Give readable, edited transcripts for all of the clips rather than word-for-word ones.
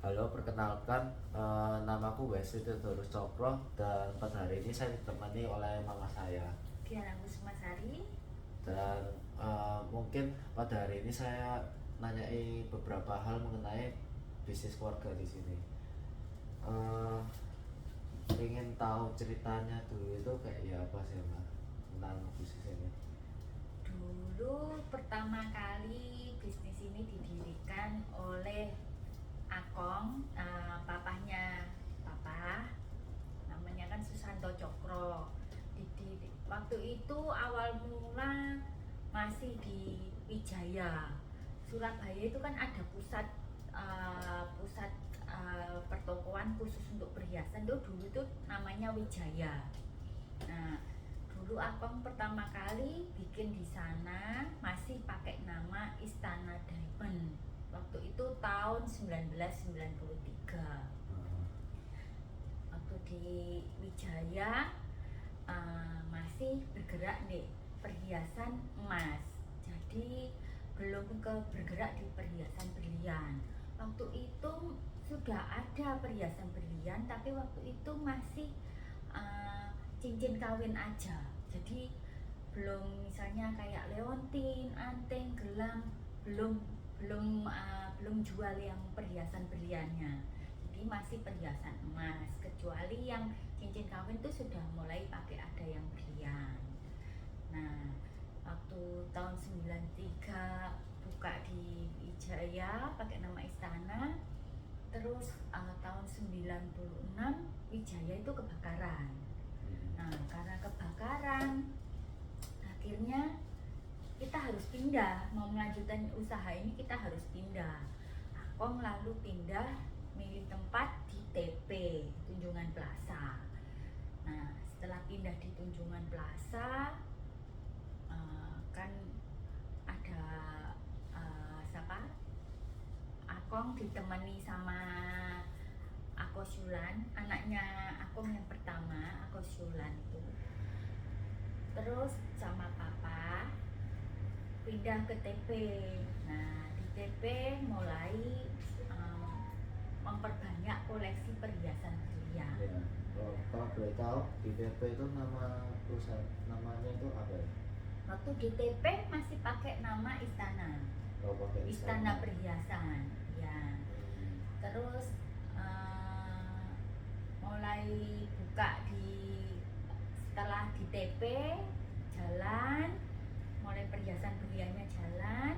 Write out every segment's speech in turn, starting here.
Halo, perkenalkan, namaku Wesley Theodorus Cokro dan pada hari ini saya ditemani oleh mama saya. Diana Kusmasari. Dan mungkin pada hari ini saya nanyai beberapa hal mengenai bisnis keluarga di sini. Eh, Ingin tahu ceritanya dulu itu kayak ya apa sih, Mbak, tentang bisnis ini. Dulu pertama kali bisnis ini didirikan oleh Akong, papahnya papa, namanya kan Susanto Cokro. Waktu itu awal mula masih di Wijaya, Surabaya itu kan ada pusat pusat pertokoan khusus untuk perhiasan tuh dulu tuh namanya Wijaya. Nah, dulu Akong pertama kali bikin di sana masih pakai nama Istana Diamond. Waktu itu tahun 1993. Waktu di Wijaya masih bergerak di perhiasan emas. Jadi belum bergerak di perhiasan berlian. Waktu itu sudah ada perhiasan berlian, tapi waktu itu masih cincin kawin aja. Jadi belum misalnya kayak leontin, anting, gelang, belum jual yang perhiasan berliannya. Jadi masih perhiasan emas, kecuali yang cincin kawin itu sudah mulai pakai ada yang berlian. Nah, waktu tahun 93 buka di Wijaya pakai nama Istana. Terus tahun 96 Wijaya itu kebakaran. Nah, karena kebakaran akhirnya kita harus pindah, mau melanjutkan usaha ini kita harus pindah. Akong lalu pindah milih tempat di TP, Tunjungan Plaza. Nah, setelah pindah di Tunjungan Plaza, kan ada siapa? Akong ditemani sama Ako Syulan, anaknya Akong yang pertama, Ako Syulan itu. Terus sama papa pindah ke TP. Nah, di TP mulai memperbanyak koleksi perhiasan berlian. Ya. Kalau boleh tahu di TP itu nama perusahaan namanya itu apa ya? Waktu di TP masih pakai nama Istana. Kalau pakai Istana Perhiasan, ya. Terus mulai buka setelah di TP jalan, mulai perhiasan berliannya jalan,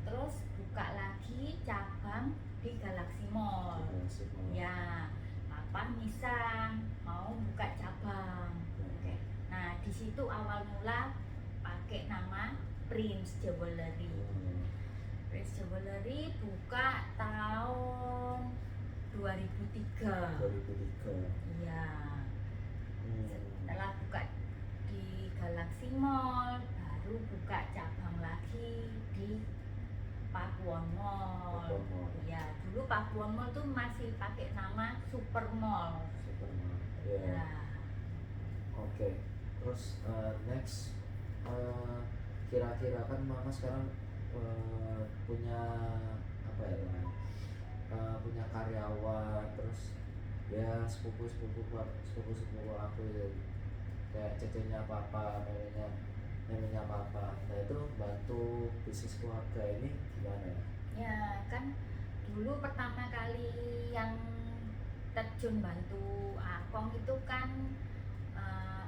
terus buka lagi cabang di Galaxy Mall. Ya, papa bisa mau buka cabang. Oke. Nah, di situ awal mula pakai nama Prince Jewelry. Prince Jewelry buka tahun 2003. 2003. Iya. Setelah buka di Galaxy Mall, baru buka cabang lagi di Pakuwon Mall. Ya, dulu Pakuwon Mall tuh masih pakai nama Super Mall. Super Mall. Ya. Ya. Oke. Terus next, kira-kira kan mama sekarang punya apa ya, punya karyawan, terus ya sepupu aku ya, kayak cecenya papa, neneknya papa. Nah itu bantu bisnis keluarga ini gimana ya? Ya kan dulu pertama kali yang terjun bantu Akong itu kan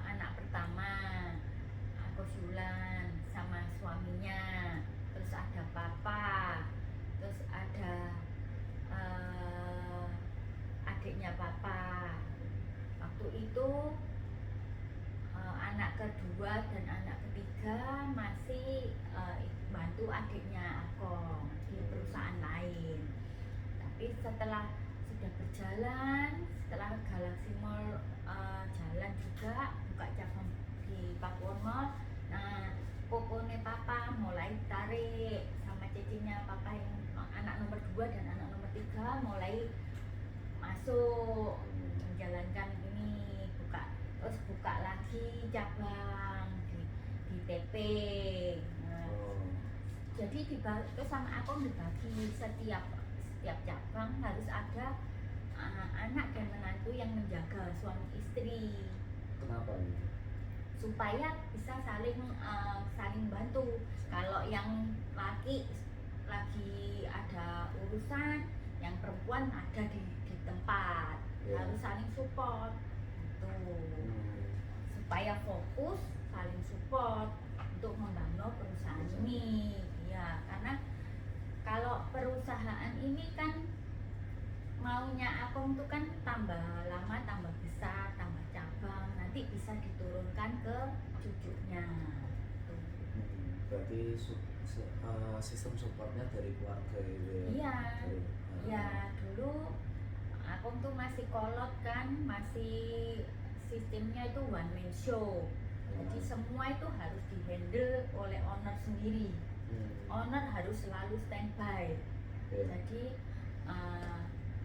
anak pertama Ako Syulan sama suaminya, terus ada papa, terus ada adiknya papa. Waktu itu anak kedua dan anak ketiga masih bantu adiknya Akong di perusahaan lain. Tapi setelah sudah berjalan, setelah Galaxy Mall jalan juga, buka cabang di Pakuwon Mall. Nah, kokone papa mulai tarik sama cecinya papa yang anak nomor 2 dan anak nomor 3 mulai masuk menjalankan ini, terus buka lagi cabang di TP. Nah, jadi terus sama aku dibagi setiap setiap cabang harus ada anak dan menantu yang menjaga suami istri Kenapa gitu? supaya bisa saling bantu. Kalau yang laki lagi ada urusan, yang perempuan ada di tempat, Iya. harus saling support gitu. Supaya fokus saling support untuk membangun perusahaan ini ya, karena kalau perusahaan ini kan maunya Akong tuh kan tambah lama tambah besar, tambah cabang, nanti bisa diturunkan ke cucunya tuh. Berarti sistem supportnya dari keluarga itu ya? Iya, Dari, ya dulu Akong tuh masih kolot kan, masih sistemnya itu one man show. Jadi semua itu harus dihandle oleh owner sendiri. Owner harus selalu standby. Iya. Jadi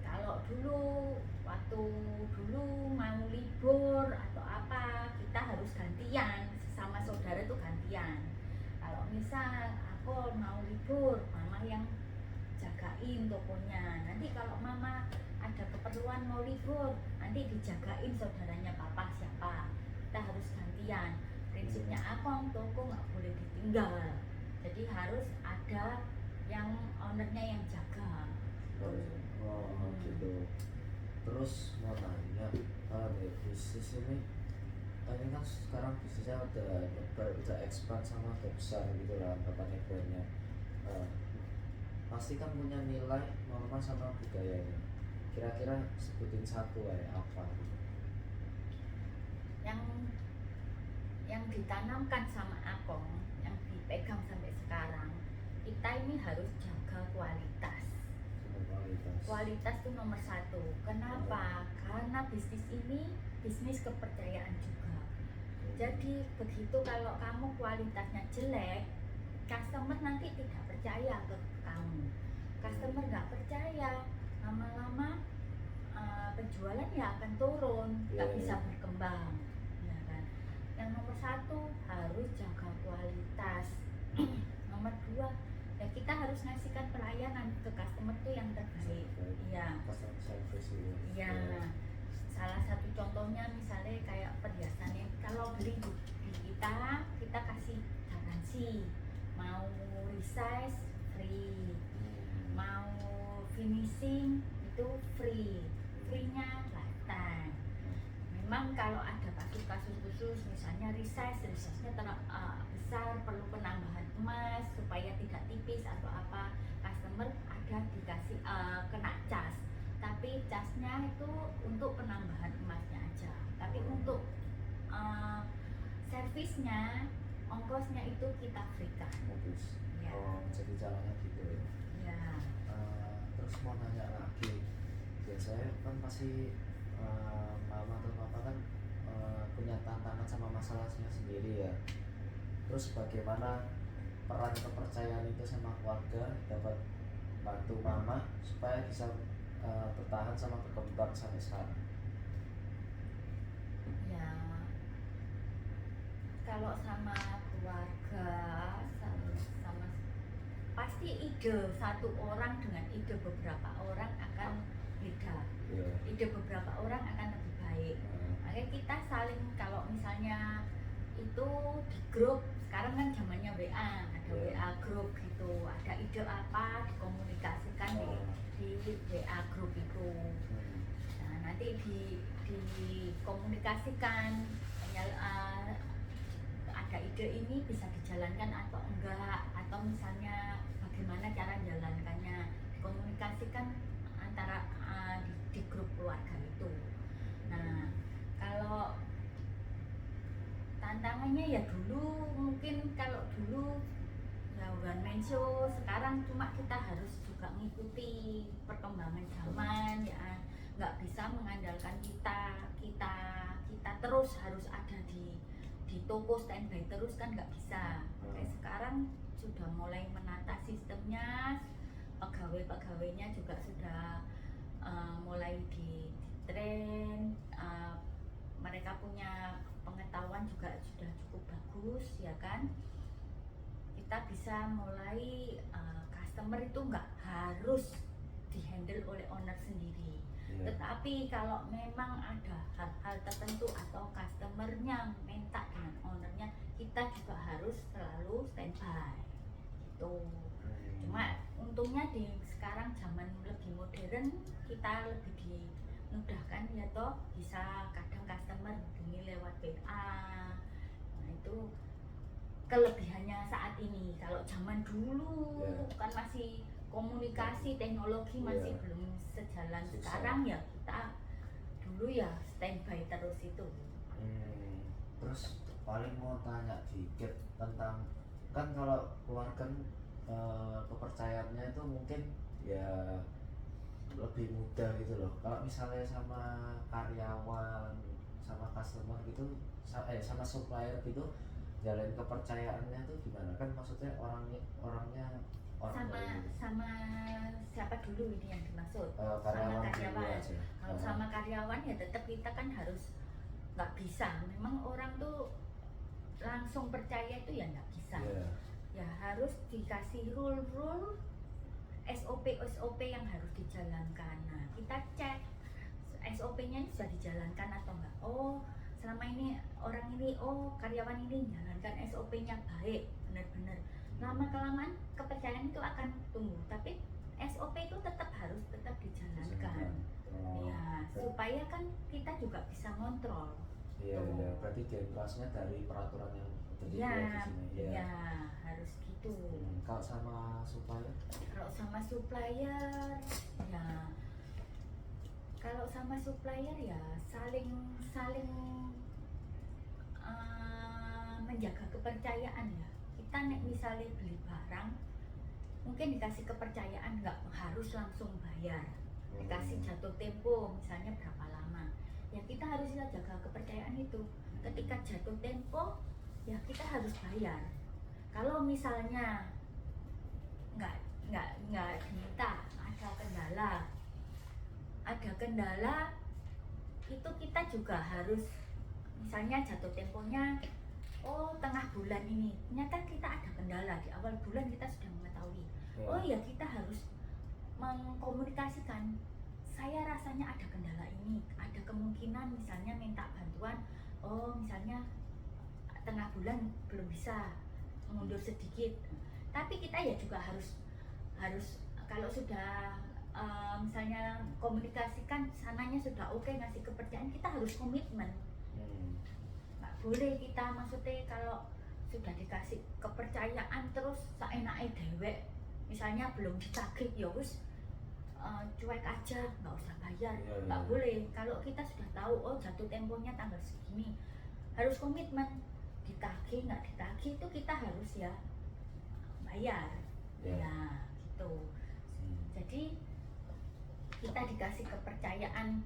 kalau waktu dulu mau libur atau apa, kita harus gantian, sesama saudara tuh gantian. Kalau misal aku mau libur, mama yang jagain tokonya. Nanti kalau mama ada keperluan mau libur, nanti dijagain saudaranya papa siapa. Kita harus gantian. Prinsipnya Akong toko nggak boleh ditinggal. Jadi harus ada yang ownernya yang jaga. Oh gitu. Terus mau tanya, nih bisnis ini kan sekarang bisnisnya udah expand sama udah besar gitu lah, katanya banyak. Pasti kan punya nilai, norma sama budayanya. Kira-kira sebutin satu ya, apa gitu. Yang ditanamkan sama Akong, yang dipegang sampai sekarang, kita ini harus jaga kualitas. Kualitas itu nomor satu. Kenapa? Karena bisnis ini bisnis kepercayaan juga. Jadi begitu kalau kamu kualitasnya jelek, customer nanti tidak percaya ke kamu. Customer nggak percaya, lama-lama penjualan ya akan turun, nggak bisa berkembang. Ya kan? Yang nomor satu harus jaga kualitas. Nomor dua, ya kita harus ngasihkan pelayanan ke customer tuh yang terbaik. Iya. Customer service itu. Iya. Salah satu contohnya misalnya kayak perhiasannya, kalau beli di kita kasih garansi. Mau resize free, mau finishing itu free, free-nya lifetime. Memang kalau ada kasus-kasus khusus, misalnya resize-nya besar, perlu penambahan emas supaya tidak tipis atau apa, customer ada dikasih kena cas. Tapi casnya itu untuk penambahan emasnya aja. Tapi untuk servisnya, ongkosnya itu kita berikan. Ya. Oh, jadi caranya gitu ya. Ya. Terus mau nanya lagi, biasanya kan pasti mama atau papa kan punya tantangan sama masalahnya sendiri ya. Terus bagaimana peran kepercayaan itu sama keluarga dapat bantu mama supaya bisa bertahan sama berkembang sampai sekarang? Ya, kalau sama keluarga, sama pasti ide satu orang dengan ide beberapa orang akan beda. Ide beberapa orang akan lebih baik. Makanya kita saling, kalau misalnya itu di grup, sekarang kan zamannya WA, ada WA grup gitu, ada ide apa dikomunikasikan di WA grup itu. Nah, nanti dikomunikasikan ada ide ini bisa dijalankan atau enggak, atau misalnya bagaimana cara menjalankannya, dikomunikasikan antara di grup keluarga itu. Nah, kalau tantangannya ya dulu mungkin kalau dulu ya one man show, sekarang cuma kita harus juga mengikuti perkembangan zaman ya, nggak bisa mengandalkan kita terus harus ada di toko standby terus kan nggak bisa. Kayak sekarang sudah mulai menata sistemnya, pegawai-pegawainya juga sudah mulai di train, mereka punya pengetahuan juga sudah cukup bagus ya kan. Kita bisa mulai customer itu nggak harus di sendiri. Iya. Tetapi kalau memang ada hal-hal tertentu atau customernya minta dengan ownernya, kita juga harus selalu standby gitu. Cuma untungnya di sekarang zaman lebih modern, kita lebih dimudahkan ya toh, bisa kadang customer hubungi lewat WA. Nah itu kelebihannya saat ini. Kalau zaman dulu kan masih komunikasi teknologi masih Iya. belum sejalan Susah. sekarang, ya kita dulu ya standby terus itu. Terus paling mau tanya dikit tentang, kan kalau keluarga kepercayaannya itu mungkin ya lebih mudah gitu loh. Kalau misalnya sama karyawan, sama customer gitu, sama supplier gitu, jalan kepercayaannya tuh gimana? Kan maksudnya orangnya orang Sama lain gitu. sama siapa dulu ini yang dimaksud? Sama Karyawan dulu karyawan. aja. Kalau sama karyawan ya tetap kita kan harus nggak bisa. Memang orang tuh langsung percaya itu ya nggak bisa. Iya. Ya harus dikasih rule SOP yang harus dijalankan. Nah kita cek SOP-nya ini sudah dijalankan atau enggak. Oh selama ini orang ini, karyawan ini menjalankan SOP-nya baik, benar-benar. Lama kelamaan kepercayaan itu akan tumbuh. Tapi SOP itu tetap dijalankan. Ya supaya kan kita juga bisa ngontrol. Iya, berarti diintrasnya dari peraturan yang udah dibuat di sini. Iya, harus gitu. Kalau sama supplier? Kalau sama supplier, ya kalau sama supplier ya saling menjaga kepercayaan ya. Kita nek misalnya beli barang, mungkin dikasih kepercayaan nggak harus langsung bayar. Dikasih jatuh tempo, misalnya berapa lama. Ya kita harus jaga kepercayaan itu. Ketika jatuh tempo, ya kita harus bayar. Kalau misalnya nggak diminta, ada kendala itu kita juga harus, misalnya jatuh temponya tengah bulan ini, ternyata kita ada kendala di awal bulan, kita sudah mengetahui. Oh ya kita harus mengkomunikasikan, saya rasanya ada kendala ini, ada kemungkinan misalnya minta bantuan, misalnya tengah bulan belum bisa, mundur sedikit. Tapi kita ya juga harus kalau sudah misalnya komunikasikan sananya sudah oke, ngasih kepercayaan, kita harus komitmen. Nggak boleh kita, maksudnya kalau sudah dikasih kepercayaan terus seenaknya dewek, misalnya belum ditagih ya wis cuek aja, nggak usah bayar. Nggak boleh. Kalau kita sudah tahu jatuh temponya tanggal segini, harus komitmen. Ditagih nggak ditagih itu kita harus ya bayar. Ya gitu. Jadi kita dikasih kepercayaan,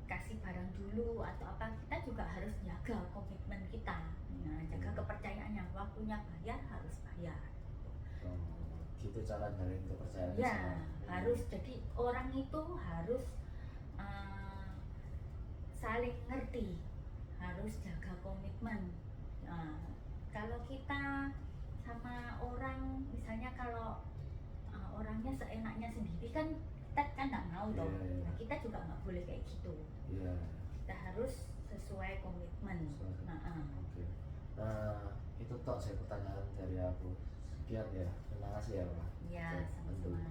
dikasih barang dulu atau apa, kita juga harus jaga komitmen kita. Nah, jaga kepercayaannya, waktunya bayar harus bayar. Gitu cara dari kepercayaan. Ya harus. Jadi orang itu harus saling ngerti, harus jaga komitmen. Kalau kita sama orang, misalnya kalau orangnya seenaknya sendiri kan kita kan nggak mau toh. Nah, kita juga nggak boleh kayak gitu. Kita harus sesuai komitmen. Oke. Itu tok saya pertanyaan dari aku. Sekian ya. Terima kasih ya Pak. Ya sama-sama.